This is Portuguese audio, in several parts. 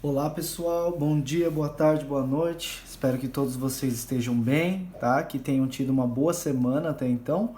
Olá pessoal, bom dia, boa tarde, boa noite. Espero que todos vocês estejam bem, tá? Que tenham tido uma boa semana até então.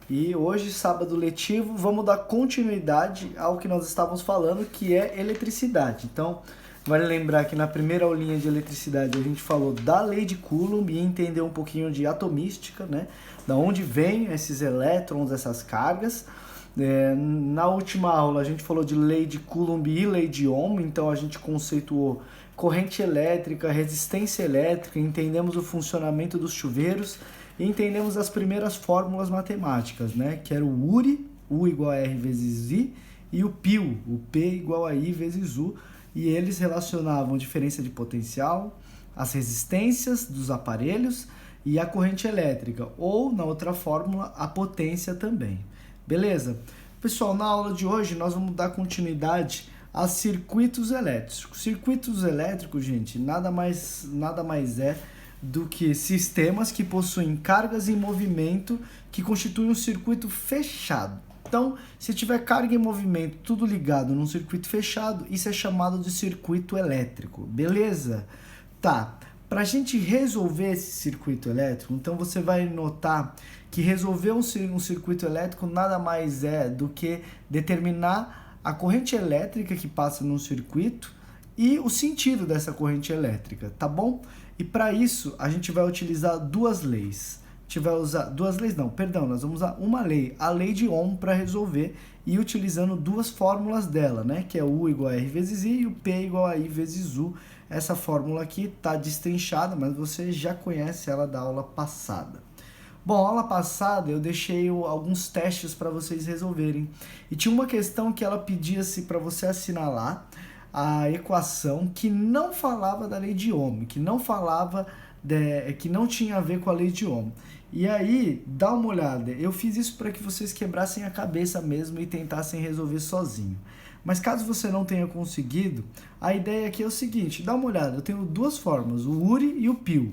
E hoje, sábado letivo, vamos dar continuidade ao que nós estávamos falando, que é eletricidade. Então, vale lembrar que na primeira aulinha de eletricidade a gente falou da lei de Coulomb e entendeu um pouquinho de atomística, né? Da onde vêm esses elétrons, essas cargas. Na última aula a gente falou de lei de Coulomb e lei de Ohm, então a gente conceituou corrente elétrica, resistência elétrica, entendemos o funcionamento dos chuveiros e entendemos as primeiras fórmulas matemáticas, né? Que era o URI, U igual a R vezes I, e o PIO, o P igual a I vezes U, e eles relacionavam a diferença de potencial, as resistências dos aparelhos e a corrente elétrica, ou na outra fórmula, a potência também. Beleza? Pessoal, na aula de hoje nós vamos dar continuidade a circuitos elétricos. Circuitos elétricos, gente, nada mais é do que sistemas que possuem cargas em movimento que constituem um circuito fechado. Então, se tiver carga em movimento, tudo ligado num circuito fechado, isso é chamado de circuito elétrico. Beleza? Tá. Para a gente resolver esse circuito elétrico, então você vai notar que resolver um circuito elétrico nada mais é do que determinar a corrente elétrica que passa no circuito e o sentido dessa corrente elétrica, tá bom? E para isso a gente vai utilizar duas leis. A gente vai usar nós vamos usar uma lei, a lei de Ohm, para resolver e utilizando duas fórmulas dela, né? Que é U igual a R vezes I e o P igual a I vezes U. Essa fórmula aqui está destrinchada, mas você já conhece ela da aula passada. Bom, aula passada eu deixei alguns testes para vocês resolverem. E tinha uma questão que ela pedia-se para você assinalar a equação que não falava da lei de Ohm, que não tinha a ver com a lei de Ohm. E aí, dá uma olhada. Eu fiz isso para que vocês quebrassem a cabeça mesmo e tentassem resolver sozinho. Mas caso você não tenha conseguido, a ideia aqui é o seguinte, dá uma olhada, eu tenho duas formas, o URI e o PIO.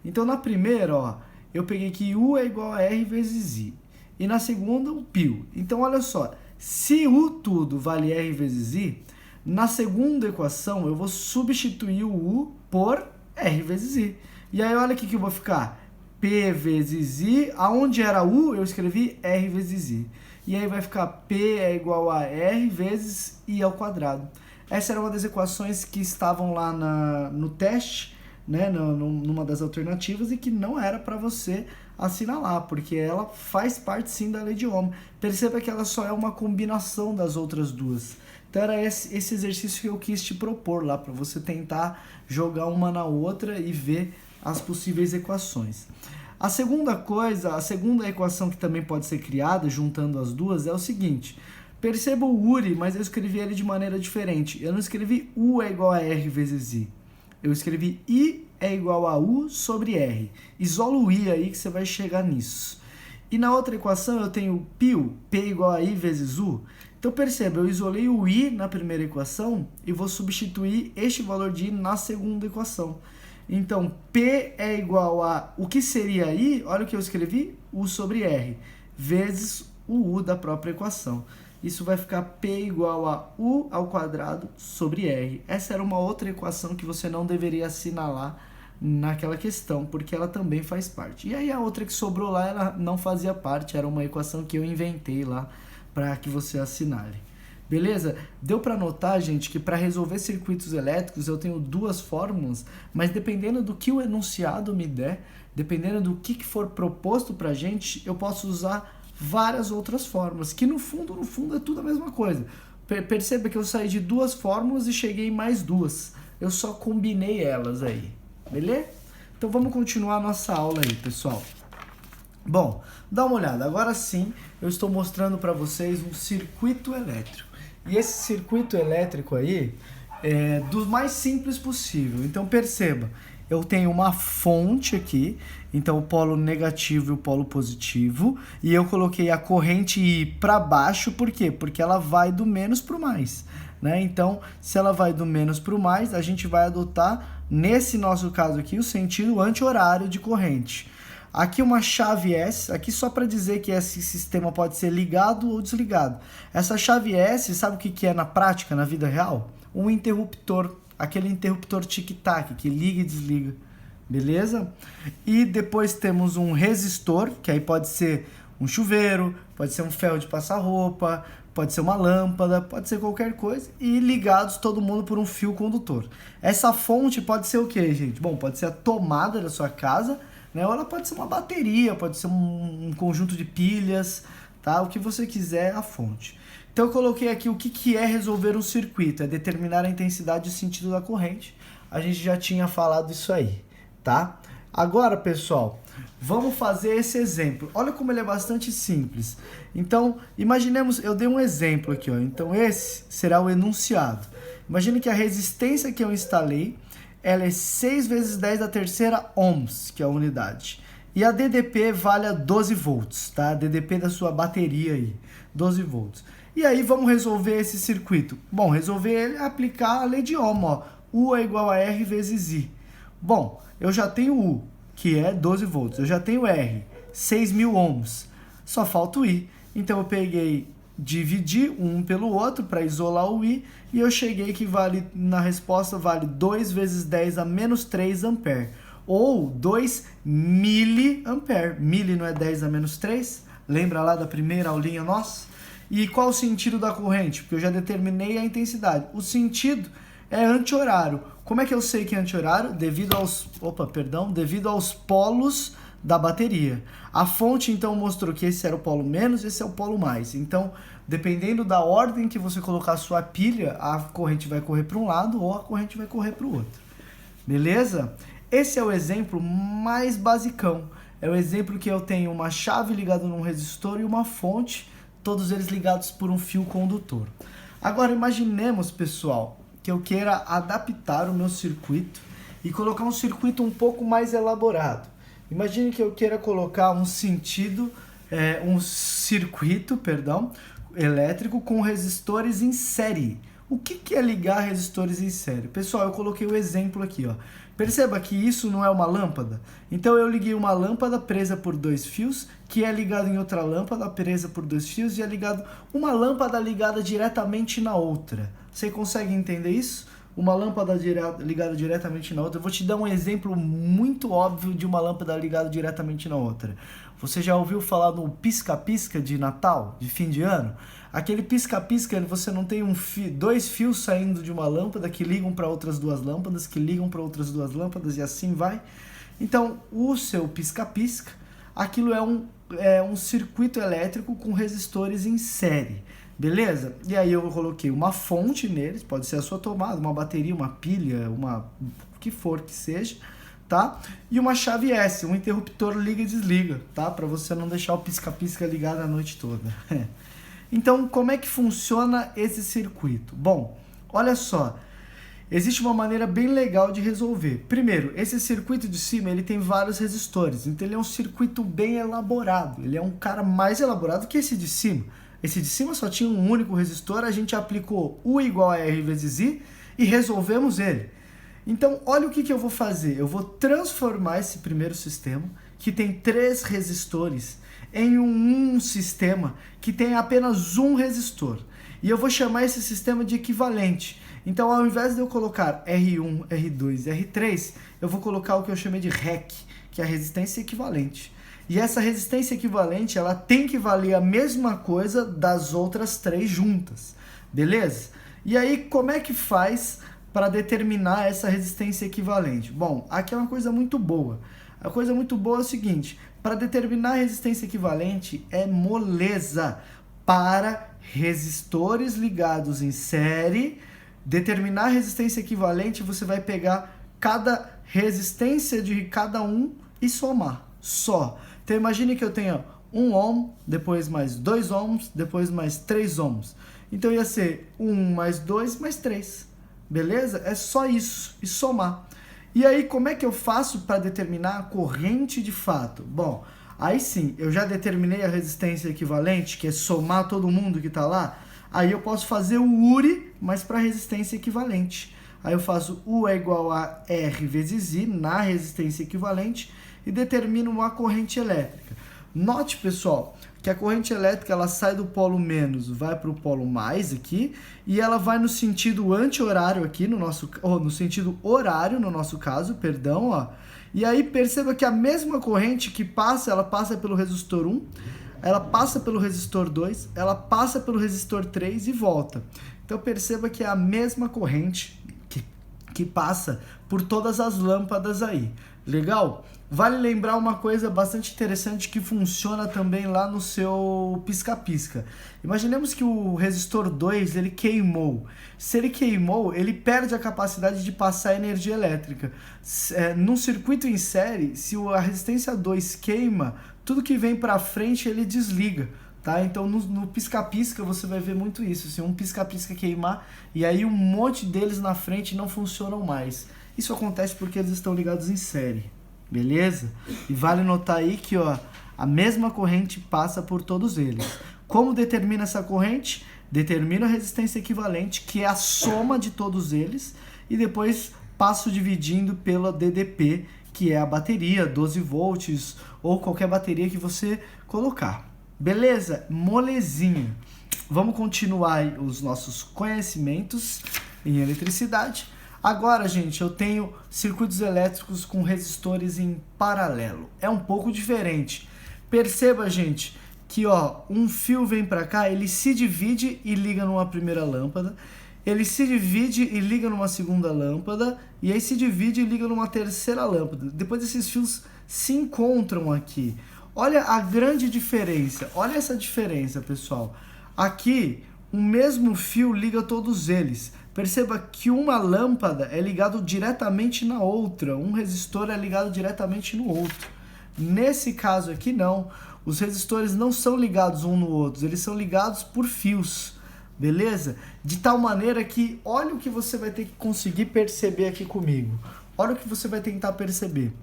Então na primeira, ó, eu peguei que U é igual a R vezes I. E na segunda, o PIO. Então olha só, se U tudo vale R vezes I, na segunda equação eu vou substituir o U por R vezes I. E aí olha o que eu vou ficar, P vezes I, aonde era U eu escrevi R vezes I. E aí vai ficar P é igual a R vezes I ao quadrado. Essa era uma das equações que estavam lá no teste, né, numa das alternativas, e que não era para você assinalar, porque ela faz parte sim da lei de Ohm. Perceba que ela só é uma combinação das outras duas. Então era esse exercício que eu quis te propor lá, para você tentar jogar uma na outra e ver as possíveis equações. A segunda equação que também pode ser criada, juntando as duas, é o seguinte. Perceba o URI, mas eu escrevi ele de maneira diferente. Eu não escrevi U é igual a R vezes I. Eu escrevi I é igual a U sobre R. Isola o I aí que você vai chegar nisso. E na outra equação eu tenho PIO, P igual a I vezes U. Então perceba, eu isolei o I na primeira equação e vou substituir este valor de I na segunda equação. Então, P é igual a... O que seria I? Olha o que eu escrevi. U sobre R. Vezes o U da própria equação. Isso vai ficar P igual a U ao quadrado sobre R. Essa era uma outra equação que você não deveria assinalar naquela questão, porque ela também faz parte. E aí a outra que sobrou lá, ela não fazia parte. Era uma equação que eu inventei lá para que você assinale. Beleza? Deu para notar, gente, que para resolver circuitos elétricos eu tenho duas fórmulas, mas dependendo do que o enunciado me der, dependendo do que for proposto para a gente, eu posso usar várias outras fórmulas, que no fundo é tudo a mesma coisa. Perceba que eu saí de duas fórmulas e cheguei em mais duas. Eu só combinei elas aí. Beleza? Então vamos continuar a nossa aula aí, pessoal. Bom, dá uma olhada. Agora sim, eu estou mostrando para vocês um circuito elétrico. E esse circuito elétrico aí é do mais simples possível. Então perceba, eu tenho uma fonte aqui, então o polo negativo e o polo positivo, e eu coloquei a corrente I para baixo, por quê? Porque ela vai do menos para o mais, né? Então, se ela vai do menos para o mais, a gente vai adotar, nesse nosso caso aqui, o sentido anti-horário de corrente. Aqui uma chave S, aqui só para dizer que esse sistema pode ser ligado ou desligado. Essa chave S, sabe o que é na prática, na vida real? Um interruptor aquele interruptor tic-tac que liga e desliga, beleza? E depois temos um resistor, que aí pode ser um chuveiro, pode ser um ferro de passar roupa, pode ser uma lâmpada, pode ser qualquer coisa, e ligados todo mundo por um fio condutor. Essa fonte pode ser o que, gente? Bom, pode ser a tomada da sua casa, né? Ou ela pode ser uma bateria, pode ser um conjunto de pilhas, tá? O que você quiser, a fonte. Então eu coloquei aqui o que é resolver um circuito, é determinar a intensidade e o sentido da corrente. A gente já tinha falado isso aí, tá? Agora, pessoal, vamos fazer esse exemplo. Olha como ele é bastante simples. Então, imaginemos, eu dei um exemplo aqui, ó. Então, esse será o enunciado. Imagine que a resistência que eu instalei, ela é 6 vezes 10 da terceira ohms, que é a unidade. E a DDP vale a 12 volts, tá? A DDP da sua bateria aí, 12 volts. E aí, vamos resolver esse circuito. Bom, resolver ele é aplicar a lei de Ohm, ó. U é igual a R vezes I. Bom, eu já tenho U, que é 12 volts. Eu já tenho R, 6.000 ohms. Só falta o I. Então eu peguei, dividi um pelo outro para isolar o I, e eu cheguei que vale, na resposta, vale 2 vezes 10 a menos 3 ampere. Ou 2 miliampere. Mili não é 10 a menos 3? Lembra lá da primeira aulinha nossa? E qual o sentido da corrente? Porque eu já determinei a intensidade. O sentido é anti-horário. Como é que eu sei que é anti-horário? Devido aos polos da bateria. A fonte, então, mostrou que esse era o polo menos, esse é o polo mais. Então, dependendo da ordem que você colocar a sua pilha, a corrente vai correr para um lado ou a corrente vai correr para o outro. Beleza? Esse é o exemplo mais basicão. É o exemplo que eu tenho uma chave ligada num resistor e uma fonte, todos eles ligados por um fio condutor. Agora, imaginemos, pessoal, que eu queira adaptar o meu circuito e colocar um circuito um pouco mais elaborado. Imagine que eu queira colocar um circuito elétrico com resistores em série. O que é ligar resistores em série? Pessoal, eu coloquei o exemplo aqui, ó. Perceba que isso não é uma lâmpada. Então eu liguei uma lâmpada presa por 2 fios, que é ligada em outra lâmpada presa por 2 fios, e é ligado uma lâmpada ligada diretamente na outra. Você consegue entender isso? Uma lâmpada ligada diretamente na outra. Eu vou te dar um exemplo muito óbvio de uma lâmpada ligada diretamente na outra. Você já ouviu falar no pisca-pisca de Natal, de fim de ano? Aquele pisca-pisca, você não tem 2 fios saindo de uma lâmpada que ligam para outras 2 lâmpadas, que ligam para outras 2 lâmpadas e assim vai. Então, o seu pisca-pisca, aquilo é um circuito elétrico com resistores em série. Beleza? E aí eu coloquei uma fonte neles, pode ser a sua tomada, uma bateria, uma pilha, o que for que seja, tá? E uma chave S, um interruptor liga e desliga, tá? Para você não deixar o pisca-pisca ligado a noite toda. Então, como é que funciona esse circuito? Bom, olha só, existe uma maneira bem legal de resolver. Primeiro, esse circuito de cima, ele tem vários resistores, então ele é um circuito bem elaborado, ele é um cara mais elaborado que esse de cima. Esse de cima só tinha um único resistor, a gente aplicou U igual a R vezes I e resolvemos ele. Então, olha o que eu vou fazer. Eu vou transformar esse primeiro sistema, que tem 3 resistores, em um sistema que tem apenas um resistor. E eu vou chamar esse sistema de equivalente. Então, ao invés de eu colocar R1, R2 e R3, eu vou colocar o que eu chamei de REC, que é a resistência equivalente. E essa resistência equivalente, ela tem que valer a mesma coisa das outras 3 juntas, beleza? E aí, como é que faz para determinar essa resistência equivalente? Bom, aqui é uma coisa muito boa. A coisa muito boa é o seguinte, para determinar a resistência equivalente é moleza. Para resistores ligados em série, determinar a resistência equivalente, você vai pegar cada resistência de cada um e somar, só. Então imagine que eu tenha 1 ohm, depois mais 2 ohms, depois mais 3 ohms. Então ia ser 1 mais 2 mais 3. Beleza? É só isso, e somar. E aí como é que eu faço para determinar a corrente de fato? Bom, aí sim, eu já determinei a resistência equivalente, que é somar todo mundo que está lá. Aí eu posso fazer o URI, mas para resistência equivalente. Aí eu faço U é igual a R vezes I na resistência equivalente e determino uma corrente elétrica. Note, pessoal, que a corrente elétrica ela sai do polo menos, vai para o polo mais aqui, e ela vai no sentido anti-horário aqui, no sentido horário no nosso caso, perdão, ó. E aí perceba que a mesma corrente que passa, ela passa pelo resistor 1, ela passa pelo resistor 2, ela passa pelo resistor 3 e volta. Então perceba que é a mesma corrente que passa por todas as lâmpadas aí. Legal? Vale lembrar uma coisa bastante interessante que funciona também lá no seu pisca-pisca. Imaginemos que o resistor 2 ele queimou. Se ele queimou, ele perde a capacidade de passar energia elétrica. Num circuito em série, se a resistência 2 queima, tudo que vem para frente ele desliga. Tá? Então no pisca-pisca você vai ver muito isso. Se um pisca-pisca queimar e aí um monte deles na frente não funcionam mais. Isso acontece porque eles estão ligados em série. Beleza? E vale notar aí que ó, a mesma corrente passa por todos eles. Como determina essa corrente? Determina a resistência equivalente, que é a soma de todos eles, e depois passo dividindo pela DDP, que é a bateria, 12 volts, ou qualquer bateria que você colocar. Beleza? Molezinha. Vamos continuar os nossos conhecimentos em eletricidade. Agora, gente, eu tenho circuitos elétricos com resistores em paralelo. É um pouco diferente. Perceba, gente, que ó, um fio vem para cá, ele se divide e liga numa primeira lâmpada. Ele se divide e liga numa segunda lâmpada. E aí se divide e liga numa terceira lâmpada. Depois esses fios se encontram aqui. Olha a grande diferença. Olha essa diferença, pessoal. Aqui, o mesmo fio liga todos eles. Perceba que uma lâmpada é ligada diretamente na outra. Um resistor é ligado diretamente no outro. Nesse caso aqui, não. Os resistores não são ligados um no outro. Eles são ligados por fios. Beleza? De tal maneira que, olha o que você vai ter que conseguir perceber aqui comigo. Olha o que você vai tentar perceber.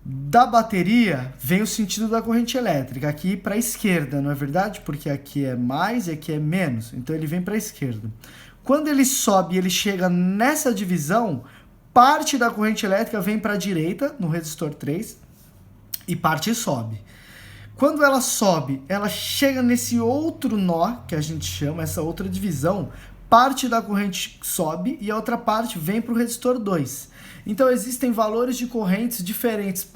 Da bateria vem o sentido da corrente elétrica, aqui para a esquerda, não é verdade? Porque aqui é mais e aqui é menos, então ele vem para a esquerda. Quando ele sobe e ele chega nessa divisão, parte da corrente elétrica vem para a direita, no resistor 3, e parte sobe. Quando ela sobe, ela chega nesse outro nó, que a gente chama, essa outra divisão, parte da corrente sobe e a outra parte vem para o resistor 2. Então existem valores de correntes diferentes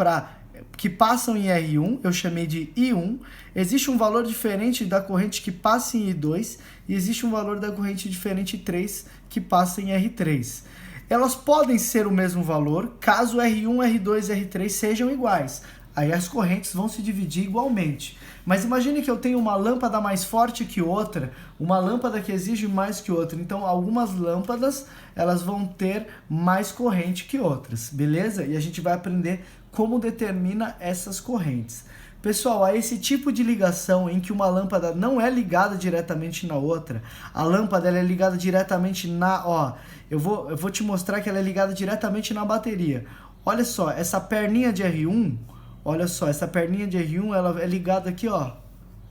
que passam em R1, eu chamei de I1. Existe um valor diferente da corrente que passa em I2 e existe um valor da corrente diferente I3 que passa em R3. Elas podem ser o mesmo valor caso R1, R2 e R3 sejam iguais. Aí as correntes vão se dividir igualmente. Mas imagine que eu tenho uma lâmpada mais forte que outra, uma lâmpada que exige mais que outra. Então, algumas lâmpadas elas vão ter mais corrente que outras, beleza? E a gente vai aprender como determina essas correntes. Pessoal, há esse tipo de ligação em que uma lâmpada não é ligada diretamente na outra. A lâmpada ela é ligada diretamente na... Ó, eu vou te mostrar que ela é ligada diretamente na bateria. Olha só, essa perninha de R1... Olha só, essa perninha de R1 ela é ligada aqui, ó,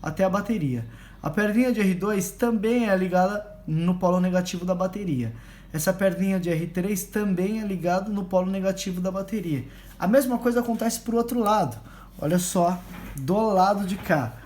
até a bateria. A perninha de R2 também é ligada no polo negativo da bateria. Essa perninha de R3 também é ligada no polo negativo da bateria. A mesma coisa acontece para o outro lado. Olha só, do lado de cá.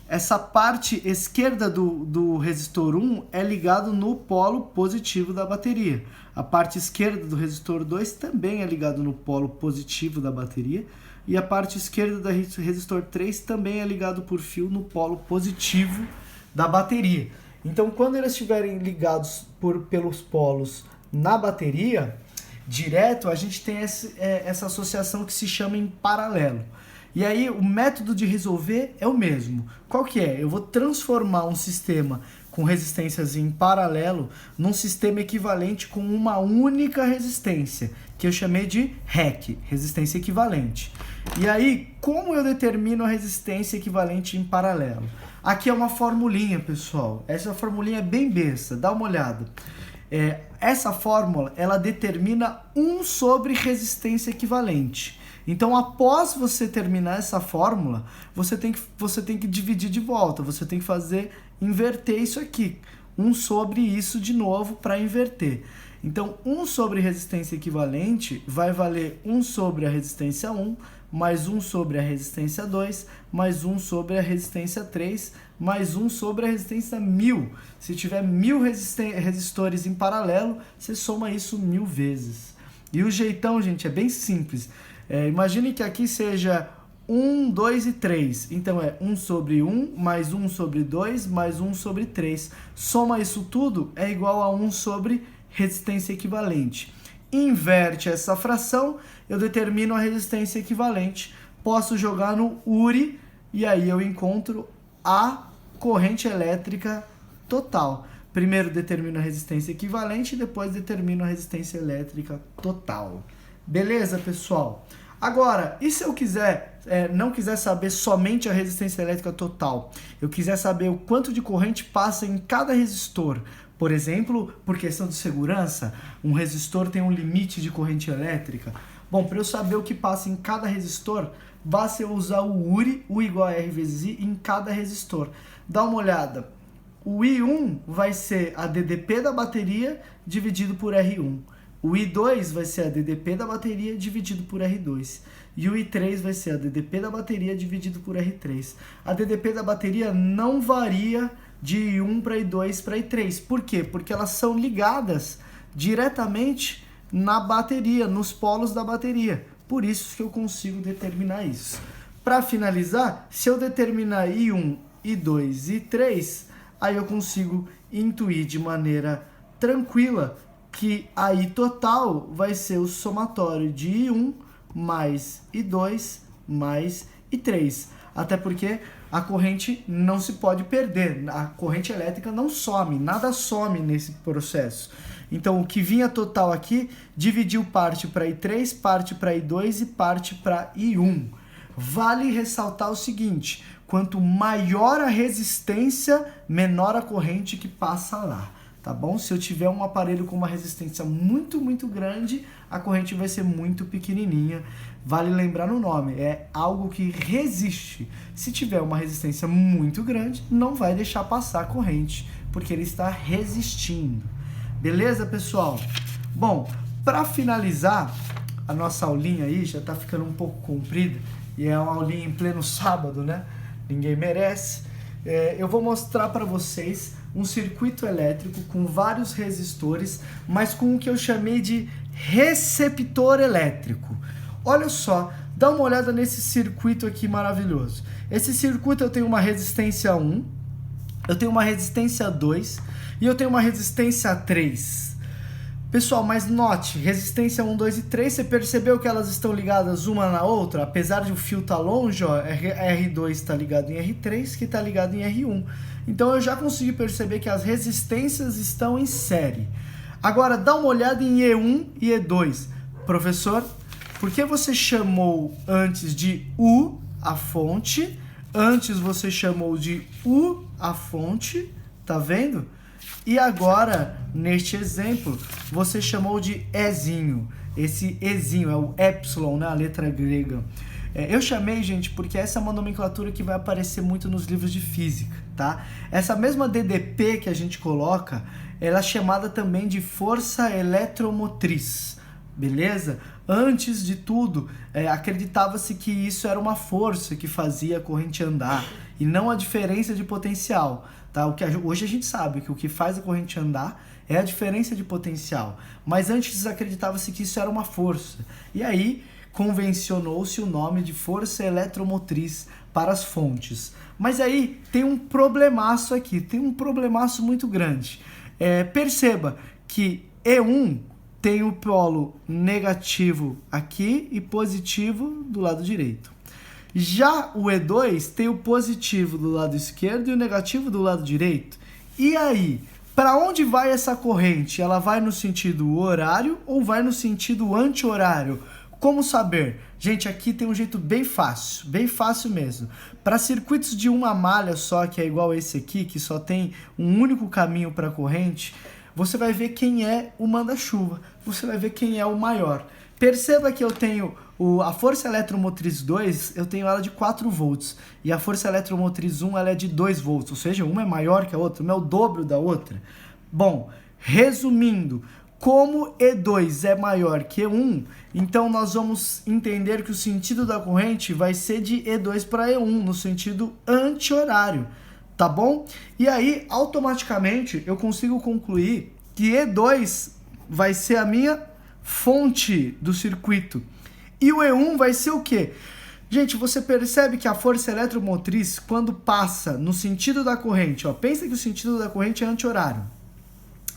Essa parte esquerda do resistor 1 é ligado no polo positivo da bateria. A parte esquerda do resistor 2 também é ligado no polo positivo da bateria. E a parte esquerda do resistor 3 também é ligado por fio no polo positivo da bateria. Então, quando eles estiverem ligados pelos polos na bateria, direto, a gente tem essa associação que se chama em paralelo. E aí, o método de resolver é o mesmo. Qual que é? Eu vou transformar um sistema com resistências em paralelo num sistema equivalente com uma única resistência, que eu chamei de REC, resistência equivalente. E aí, como eu determino a resistência equivalente em paralelo? Aqui é uma formulinha, pessoal. Essa formulinha é bem besta, dá uma olhada. Essa fórmula, ela determina 1 sobre resistência equivalente. Então, após você terminar essa fórmula, você tem que dividir de volta, você tem que inverter isso aqui. 1 sobre isso de novo para inverter. Então, 1 sobre resistência equivalente vai valer 1 sobre a resistência 1 mais 1 sobre a resistência 2, mais 1 sobre a resistência 3, mais 1 sobre a resistência 1000. Se tiver 1000 resistores em paralelo, você soma isso 1000 vezes. E o jeitão, gente, é bem simples. Imagine que aqui seja 1, 2 e 3. Então é 1 sobre 1, mais 1 sobre 2, mais 1 sobre 3. Soma isso tudo, é igual a 1 sobre resistência equivalente. Inverte essa fração, eu determino a resistência equivalente. Posso jogar no URI e aí eu encontro a corrente elétrica total. Primeiro determino a resistência equivalente e depois determino a resistência elétrica total. Beleza, pessoal? Agora, e se eu não quiser saber somente a resistência elétrica total? Eu quiser saber o quanto de corrente passa em cada resistor. Por exemplo, por questão de segurança, um resistor tem um limite de corrente elétrica. Bom, para eu saber o que passa em cada resistor, basta eu usar o URI, U igual a R vezes I, em cada resistor. Dá uma olhada. O I1 vai ser a DDP da bateria dividido por R1. O I2 vai ser a DDP da bateria dividido por R2. E o I3 vai ser a DDP da bateria dividido por R3. A DDP da bateria não varia de I1 para I2 para I3. Por quê? Porque elas são ligadas diretamente na bateria, nos polos da bateria. Por isso que eu consigo determinar isso. Para finalizar, se eu determinar I1, I2 e I3, aí eu consigo intuir de maneira tranquila que a I total vai ser o somatório de I1 mais I2 mais I3. Até porque a corrente não se pode perder, a corrente elétrica não some, nada some nesse processo. Então o que vinha total aqui, dividiu parte para I3, parte para I2 e parte para I1. Vale ressaltar o seguinte, quanto maior a resistência, menor a corrente que passa lá. Tá bom? Se eu tiver um aparelho com uma resistência muito, muito grande, a corrente vai ser muito pequenininha. Vale lembrar no nome, é algo que resiste. Se tiver uma resistência muito grande, não vai deixar passar a corrente, porque ele está resistindo. Beleza, pessoal? Bom, para finalizar, a nossa aulinha aí já está ficando um pouco comprida, e é uma aulinha em pleno sábado, né? Ninguém merece. Eu vou mostrar para vocês um circuito elétrico com vários resistores, mas com o que eu chamei de receptor elétrico. Olha só, dá uma olhada nesse circuito aqui maravilhoso. Esse circuito eu tenho uma resistência 1, eu tenho uma resistência 2 e eu tenho uma resistência 3. Pessoal, mas note, resistência 1, 2 e 3, você percebeu que elas estão ligadas uma na outra? Apesar de o fio estar longe, ó, R2 está ligado em R3, que está ligado em R1. Então eu já consegui perceber que as resistências estão em série. Agora dá uma olhada em E1 e E2. Professor, por que você chamou antes de U a fonte? Antes você chamou de U a fonte, tá vendo? E agora, neste exemplo, você chamou de Ezinho. Esse Ezinho é o Epsilon, né? A letra grega. Eu chamei, gente, porque essa é uma nomenclatura que vai aparecer muito nos livros de física, tá? Essa mesma DDP que a gente coloca, ela é chamada também de força eletromotriz, beleza? Antes de tudo, acreditava-se que isso era uma força que fazia a corrente andar e não a diferença de potencial, tá? Hoje a gente sabe que o que faz a corrente andar é a diferença de potencial, mas antes acreditava-se que isso era uma força. E aí convencionou-se o nome de força eletromotriz para as fontes. Mas aí tem um problemaço aqui, tem um problemaço muito grande. Perceba que E1 tem o polo negativo aqui e positivo do lado direito. Já o E2 tem o positivo do lado esquerdo e o negativo do lado direito. E aí, para onde vai essa corrente? Ela vai no sentido horário ou vai no sentido anti-horário? Como saber? Gente, aqui tem um jeito bem fácil mesmo. Para circuitos de uma malha só, que é igual esse aqui, que só tem um único caminho para a corrente, você vai ver quem é o manda-chuva, você vai ver quem é o maior. Perceba que eu tenho a força eletromotriz 2, eu tenho ela de 4 volts, e a força eletromotriz 1 ela é de 2 volts, ou seja, uma é maior que a outra, uma é o dobro da outra. Bom, resumindo, Como E2 é maior que E1, então nós vamos entender que o sentido da corrente vai ser de E2 para E1, no sentido anti-horário, tá bom? E aí, automaticamente, eu consigo concluir que E2 vai ser a minha fonte do circuito. E o E1 vai ser o quê? Gente, você percebe que a força eletromotriz, quando passa no sentido da corrente, ó, pensa que o sentido da corrente é anti-horário.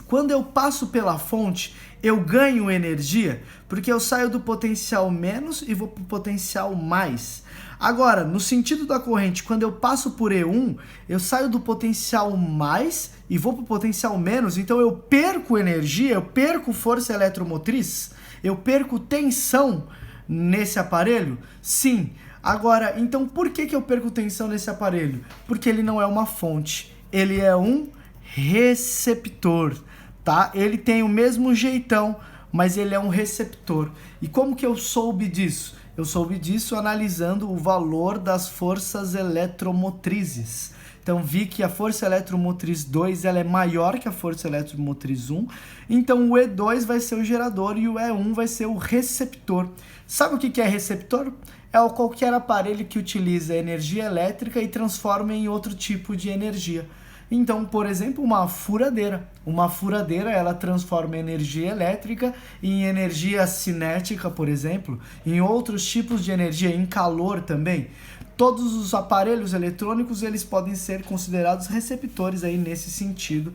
Quando eu passo pela fonte, eu ganho energia, porque eu saio do potencial menos e vou para o potencial mais. Agora, no sentido da corrente, quando eu passo por E1, eu saio do potencial mais e vou para o potencial menos, então eu perco energia, eu perco força eletromotriz, eu perco tensão nesse aparelho? Sim. Agora, então por que eu perco tensão nesse aparelho? Porque ele não é uma fonte, ele é um receptor, tá? Ele tem o mesmo jeitão, mas ele é um receptor. E como que eu soube disso? Eu soube disso analisando o valor das forças eletromotrizes. Então vi que a força eletromotriz 2 ela é maior que a força eletromotriz 1, então o E2 vai ser o gerador e o E1 vai ser o receptor. Sabe o que é receptor? É qualquer aparelho que utiliza energia elétrica e transforma em outro tipo de energia. Então, por exemplo, uma furadeira. Uma furadeira, ela transforma energia elétrica em energia cinética, por exemplo, em outros tipos de energia, em calor também. Todos os aparelhos eletrônicos, eles podem ser considerados receptores aí nesse sentido,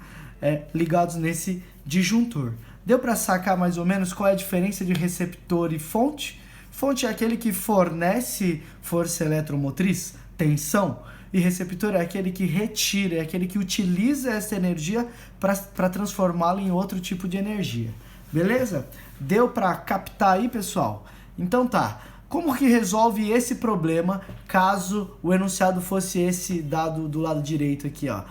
ligados nesse disjuntor. Deu para sacar mais ou menos qual é a diferença de receptor e fonte? Fonte é aquele que fornece força eletromotriz, tensão, e receptor é aquele que retira, é aquele que utiliza essa energia para transformá-la em outro tipo de energia. Beleza? Deu para captar aí, pessoal? Então tá. Como que resolve esse problema caso o enunciado fosse esse dado do lado direito aqui, ó?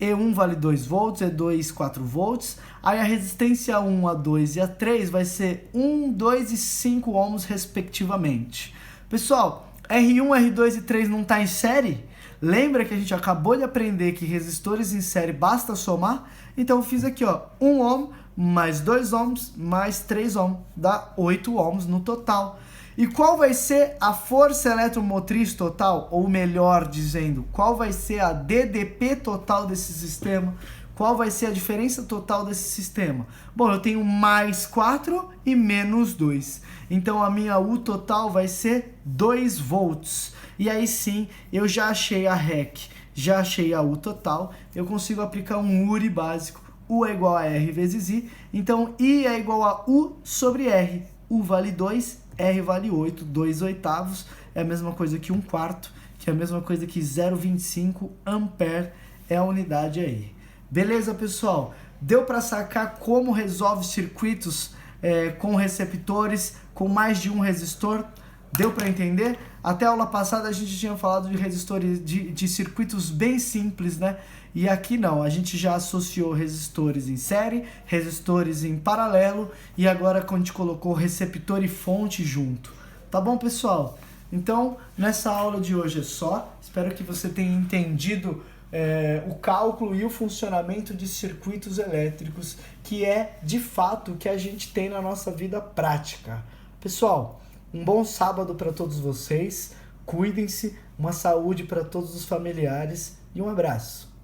E1 vale 2 volts, E2 4 volts, aí a resistência 1, a 2 e a 3 vai ser 1, 2 e 5 ohms respectivamente. Pessoal, R1, R2 e 3 não está em série? Lembra que a gente acabou de aprender que resistores em série basta somar? Então eu fiz aqui, ó, 1 ohm mais 2 ohms mais 3 ohms, dá 8 ohms no total. E qual vai ser a força eletromotriz total? Ou melhor dizendo, qual vai ser a DDP total desse sistema? Qual vai ser a diferença total desse sistema? Bom, eu tenho mais 4 e menos 2. Então a minha U total vai ser 2 volts. E aí sim, eu já achei a REC, já achei a U total. Eu consigo aplicar um URI básico. U é igual a R vezes I. Então I é igual a U sobre R. U vale 2, R vale 8, 2 oitavos. É a mesma coisa que 1/4, que é a mesma coisa que 0,25 ampere é a unidade aí. Beleza, pessoal? Deu para sacar como resolve circuitos com receptores, com mais de um resistor? Deu para entender? Até a aula passada a gente tinha falado de resistores, de circuitos bem simples, né? E aqui não, a gente já associou resistores em série, resistores em paralelo e agora a gente colocou receptor e fonte junto. Tá bom, pessoal? Então, nessa aula de hoje é só. Espero que você tenha entendido o cálculo e o funcionamento de circuitos elétricos, que é, de fato, o que a gente tem na nossa vida prática. Pessoal, um bom sábado para todos vocês, cuidem-se, uma saúde para todos os familiares e um abraço.